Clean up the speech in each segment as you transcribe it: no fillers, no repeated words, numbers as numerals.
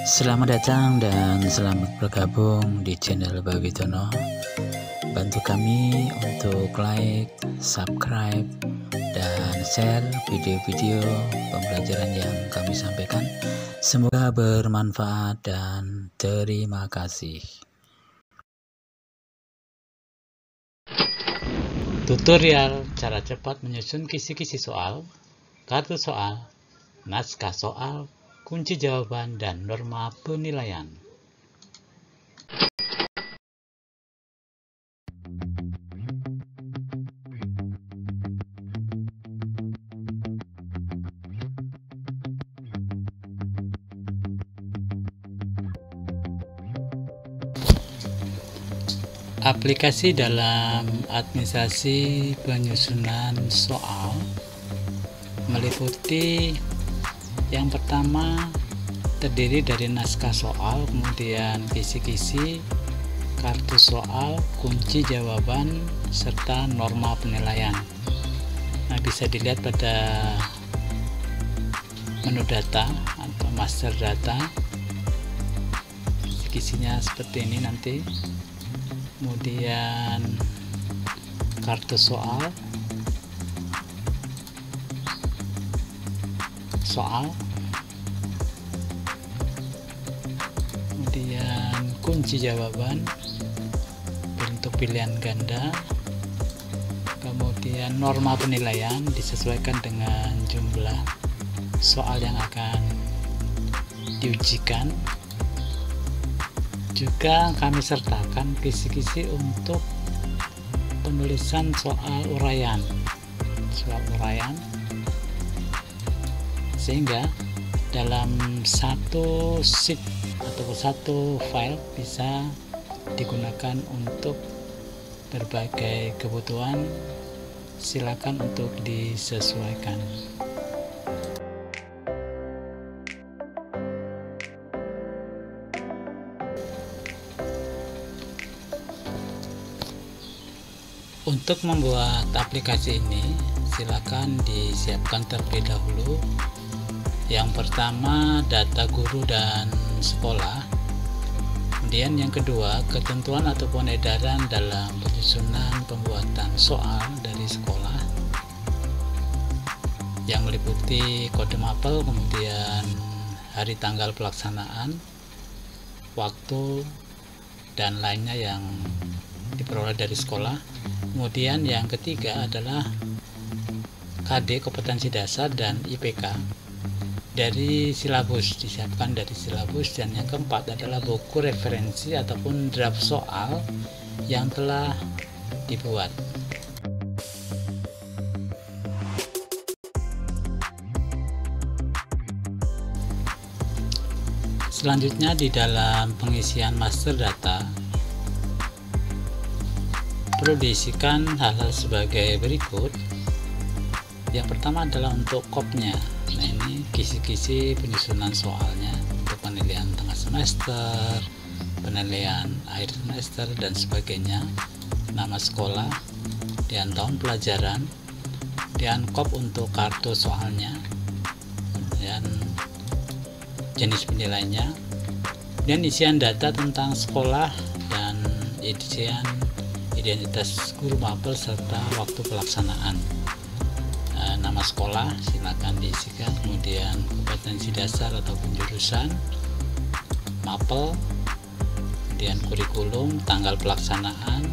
Selamat datang dan selamat bergabung di channel Bawitono. Bantu kami untuk like, subscribe, dan share video-video pembelajaran yang kami sampaikan. Semoga bermanfaat dan terima kasih. Tutorial cara cepat menyusun kisi-kisi soal, kartu soal, naskah soal, kunci jawaban, dan norma penilaian. Aplikasi dalam administrasi penyusunan soal meliputi yang pertama terdiri dari naskah soal, kemudian kisi-kisi, kartu soal, kunci jawaban, serta norma penilaian. Nah, bisa dilihat pada menu data atau master data. Kisi-kisinya seperti ini nanti. Kemudian kartu soal, kemudian kunci jawaban bentuk pilihan ganda, kemudian norma penilaian disesuaikan dengan jumlah soal yang akan diujikan. Juga kami sertakan kisi-kisi untuk penulisan soal uraian, sehingga dalam satu sheet atau satu file bisa digunakan untuk berbagai kebutuhan. Silakan untuk disesuaikan. Untuk membuat aplikasi ini, silakan disiapkan terlebih dahulu. Yang pertama, data guru dan sekolah. Kemudian yang kedua, ketentuan ataupun edaran dalam penyusunan pembuatan soal dari sekolah yang meliputi kode mapel, kemudian hari tanggal pelaksanaan, waktu, dan lainnya yang diperoleh dari sekolah. Kemudian yang ketiga adalah KD kompetensi dasar dan IPK dari silabus, disiapkan dari silabus. Dan yang keempat adalah buku referensi ataupun draft soal yang telah dibuat. Selanjutnya di dalam pengisian master data perlu diisikan hal-hal sebagai berikut. Yang pertama adalah untuk kopnya. Nah, ini kisi-kisi penyusunan soalnya untuk penilaian tengah semester, penilaian akhir semester, dan sebagainya. Nama sekolah, dan tahun pelajaran, dan kop untuk kartu soalnya, dan jenis penilaiannya, dan isian data tentang sekolah, dan isian identitas guru mapel serta waktu pelaksanaan. Nama sekolah silakan diisikan, kemudian kompetensi dasar ataupun jurusan, mapel, kemudian kurikulum, tanggal pelaksanaan,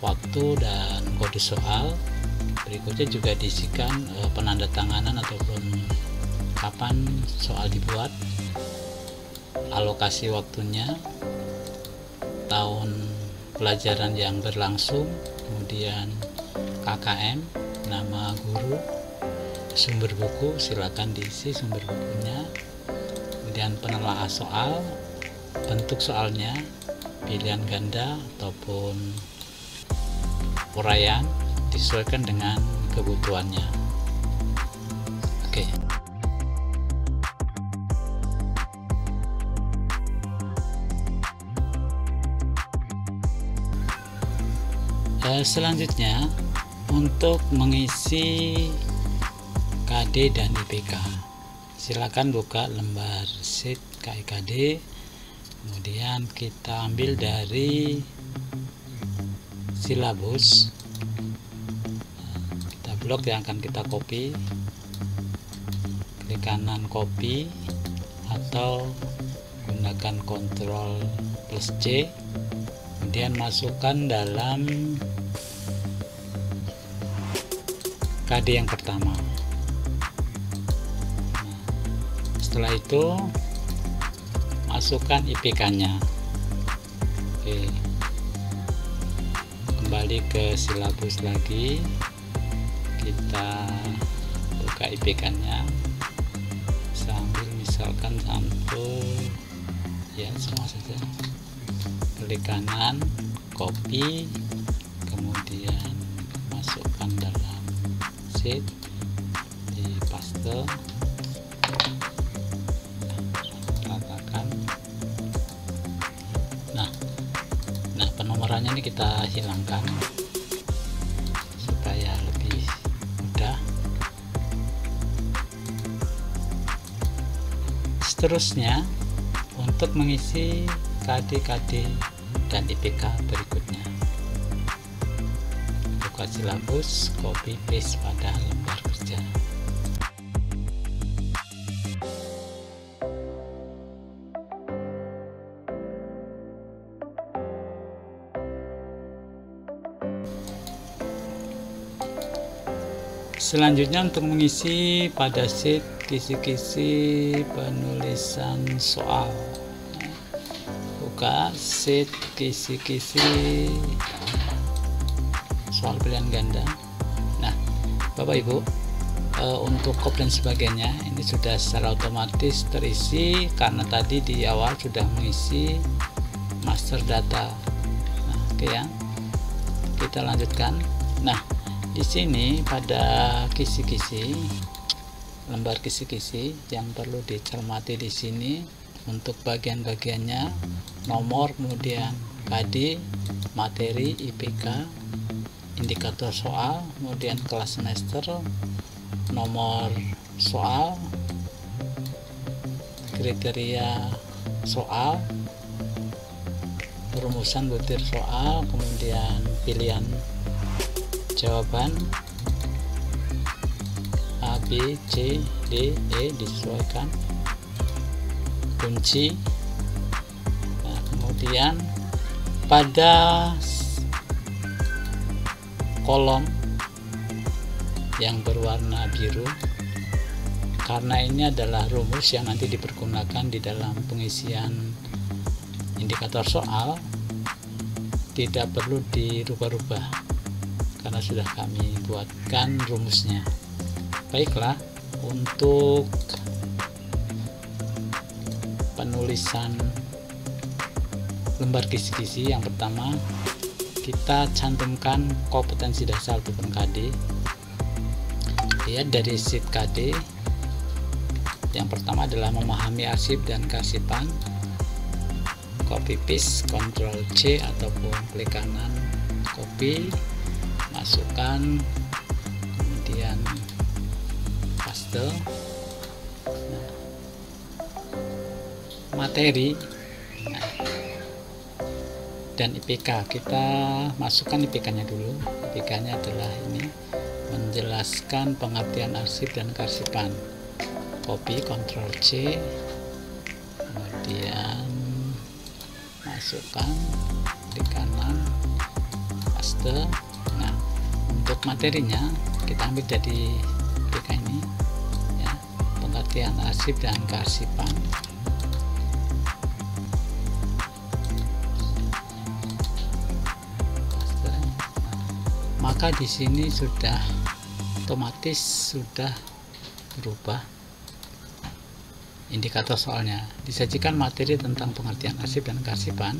waktu, dan kode soal. Berikutnya juga diisikan penandatanganan ataupun kapan soal dibuat, alokasi waktunya, tahun pelajaran yang berlangsung, kemudian KKM, nama guru, sumber buku, silakan diisi sumber bukunya, kemudian penelaah soal, bentuk soalnya, pilihan ganda ataupun uraian, disesuaikan dengan kebutuhannya. Oke. Selanjutnya untuk mengisi KD dan IPK. Silakan buka lembar sheet KIKD, kemudian kita ambil dari silabus, kita blok yang akan kita copy, klik kanan copy atau gunakan Ctrl plus C, kemudian masukkan dalam KD yang pertama. Setelah itu masukkan IPK-nya. Oke. Kembali ke silabus lagi. Kita buka IPK-nya. Sambil misalkan sampel ya semua saja. Klik kanan, copy, kemudian masukkan dalam sheet, di paste. Penomorannya ini kita hilangkan supaya lebih mudah. Seterusnya untuk mengisi KD-KD dan IPK berikutnya, buka silabus, copy paste pada lembar kerja. Selanjutnya untuk mengisi pada sheet kisi-kisi penulisan soal, buka sheet kisi-kisi soal pilihan ganda. Nah, Bapak Ibu, untuk kop dan sebagainya ini sudah secara otomatis terisi karena tadi di awal sudah mengisi master data. Nah, oke ya, kita lanjutkan. Nah, di sini pada kisi-kisi, lembar kisi-kisi yang perlu dicermati di sini untuk bagian-bagiannya, nomor, kemudian KD, materi, IPK, indikator soal, kemudian kelas semester, nomor soal, kriteria soal, perumusan butir soal, kemudian pilihan jawaban A, B, C, D, E disesuaikan, kunci. Nah, kemudian pada kolom yang berwarna biru, karena ini adalah rumus yang nanti dipergunakan di dalam pengisian indikator soal, tidak perlu dirubah-rubah karena sudah kami buatkan rumusnya. Baiklah, untuk penulisan lembar kisi-kisi yang pertama kita cantumkan kompetensi dasar ataupun KD. Lihat dari sheet KD, yang pertama adalah memahami arsip dan kearsipan. Copy paste, Ctrl C ataupun klik kanan copy, masukkan, kemudian paste. Nah, materi, nah, dan IPK kita masukkan IPK-nya dulu. IPK-nya adalah ini, menjelaskan pengertian arsip dan kearsipan. Copy, Ctrl C, kemudian masukkan, klik kanan, paste. Nah, untuk materinya kita ambil dari IPK ini ya, pengertian arsip dan kearsipan. Maka di sini sudah otomatis sudah berubah indikator soalnya. Disajikan materi tentang pengertian arsip dan kearsipan.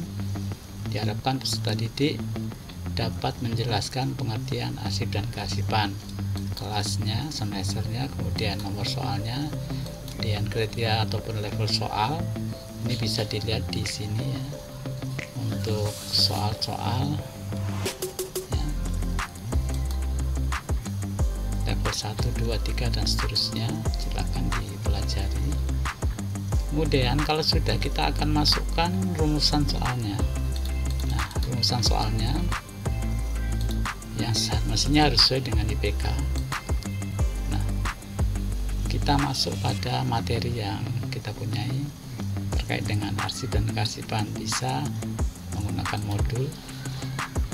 Diharapkan peserta didik dapat menjelaskan pengertian arsip dan kearsipan, kelasnya, semesternya, kemudian nomor soalnya, kemudian kriteria ataupun level soal. Ini bisa dilihat di sini ya, untuk soal-soal ya, level 1, 2, 3 dan seterusnya, silakan dipelajari. Kemudian kalau sudah, kita akan masukkan rumusan soalnya. Nah, rumusan soalnya yang mestinya harus sesuai dengan IPK. Nah, kita masuk pada materi yang kita punyai terkait dengan arsip dan kearsipan. Bisa menggunakan modul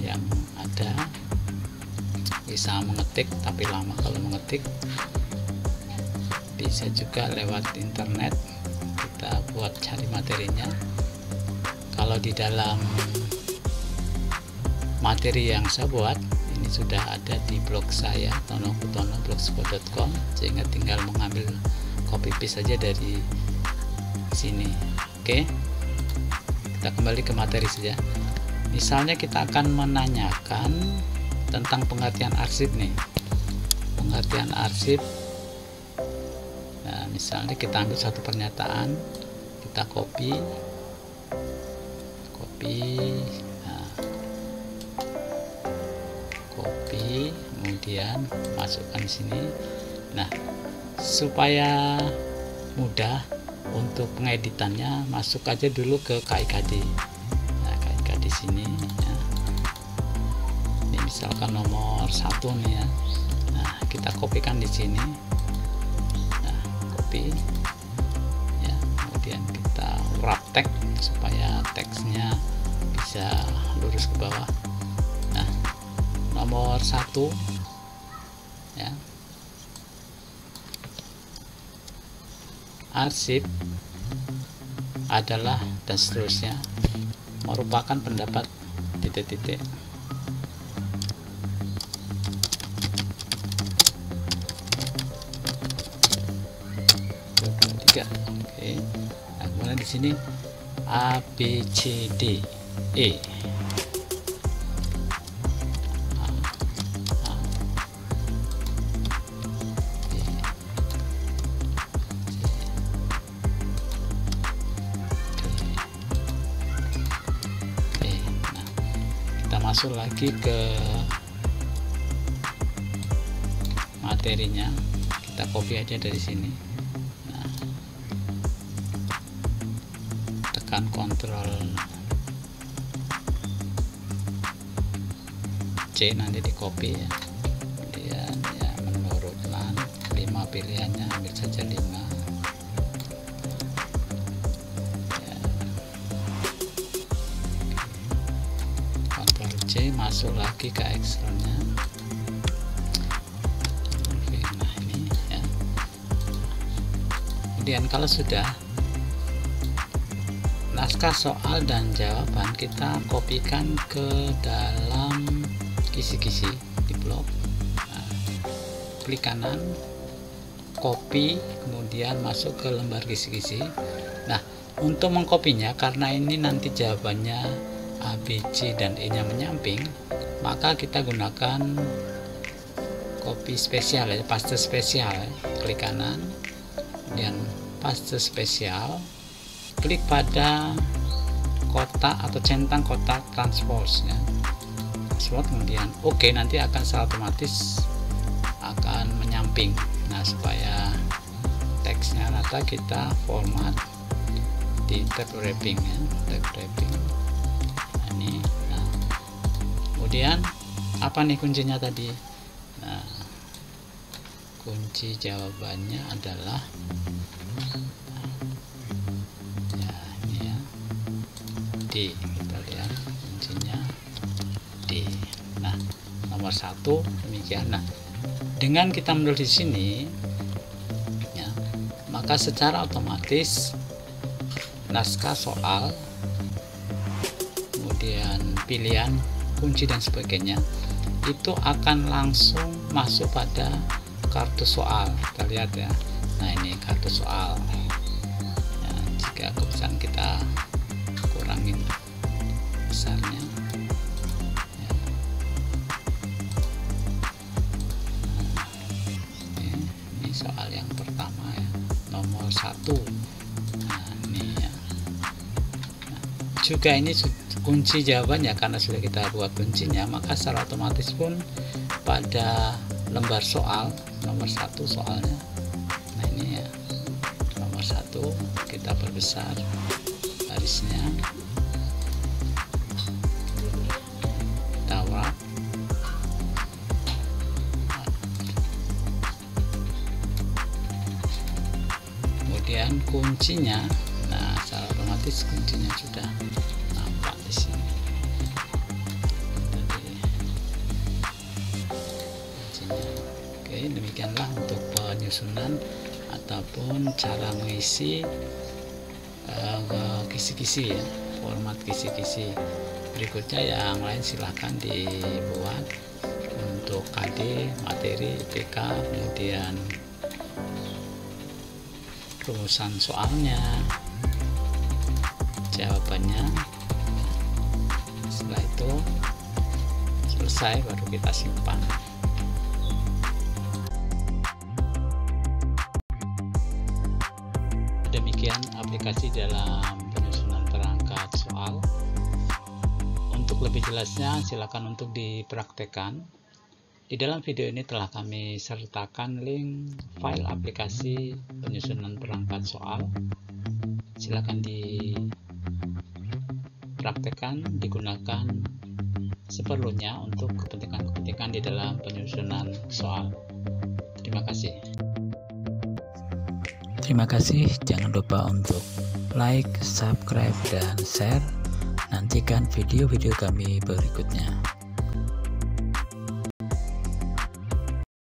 yang ada, bisa mengetik tapi lama kalau mengetik, bisa juga lewat internet kita buat cari materinya. Kalau di dalam materi yang saya buat ini sudah ada di blog saya tonokutono.blogspot.com, sehingga tinggal mengambil copy paste saja dari sini. Oke, kita kembali ke materi saja. Misalnya kita akan menanyakan tentang pengertian arsip nih, pengertian arsip. Nah, misalnya kita ambil satu pernyataan, kita copy, nah, copy, kemudian masukkan di sini. Nah, supaya mudah untuk pengeditannya, masuk aja dulu ke KIKD. Nah, KIKD sini ya. Ini misalkan nomor 1 nih ya. Nah, kita kopikan di sini. Nah, copy ya, kemudian kita wrap tag supaya teksnya bisa lurus ke bawah. Nah, nomor 1 ya, arsip adalah dan seterusnya merupakan pendapat titik-titik. Oke. Nah, kemudian di sini A, B, C, D, E. Masuk lagi ke materinya, kita copy aja dari sini. Nah, tekan Ctrl C, nanti di copy ya. Kemudian ya, menurut 5 pilihannya, ambil saja 5. Masuk lagi ke Excelnya. Oke, nah ini ya. Kemudian kalau sudah, naskah soal dan jawaban kita kopikan ke dalam kisi-kisi di blog. Nah, klik kanan, copy, kemudian masuk ke lembar kisi-kisi. Nah, untuk mengkopinya, karena ini nanti jawabannya A, B, C, dan E nya menyamping, maka kita gunakan copy spesial ya, paste spesial ya. Klik kanan, kemudian paste spesial, klik pada kotak atau centang kotak transpose ya. Transpose, kemudian oke, nanti akan secara otomatis akan menyamping. Nah, supaya teksnya rata, kita format di tab wrapping ya, tab wrapping. Nah, kemudian apa nih kuncinya tadi? Nah, kunci jawabannya adalah ya, ini ya, D. Kita lihat kuncinya D. Nah, nomor 1 demikian. Nah, dengan kita menulis di sini ya, maka secara otomatis naskah soal, kemudian pilihan kunci dan sebagainya itu akan langsung masuk pada kartu soal. Kita lihat ya. Nah, ini kartu soal ya, jika kebesaran kita kurangin besarnya ya. Nah, ini soal yang pertama ya, nomor 1. Nah, ini ya. Nah, juga ini kunci jawabannya, karena sudah kita buat kuncinya, maka secara otomatis pun pada lembar soal nomor 1 soalnya. Nah ini ya, nomor 1 kita perbesar garisnya, kita wrap. Kemudian kuncinya, nah secara otomatis kuncinya sudah nampak di sini. Kuncinya. Oke, demikianlah untuk penyusunan ataupun cara mengisi kisi-kisi ya, format kisi-kisi. Berikutnya yang lain silahkan dibuat untuk KD, materi, IPK, kemudian rumusan soalnya, jawabannya. Setelah itu selesai baru kita simpan. Demikian aplikasi dalam penyusunan perangkat soal. Untuk lebih jelasnya silakan untuk dipraktekkan. Di dalam video ini telah kami sertakan link file aplikasi penyusunan perangkat soal. Silakan dipraktekkan, digunakan seperlunya untuk kepentingan-kepentingan di dalam penyusunan soal. Terima kasih. Terima kasih, jangan lupa untuk like, subscribe, dan share. Nantikan video-video kami berikutnya.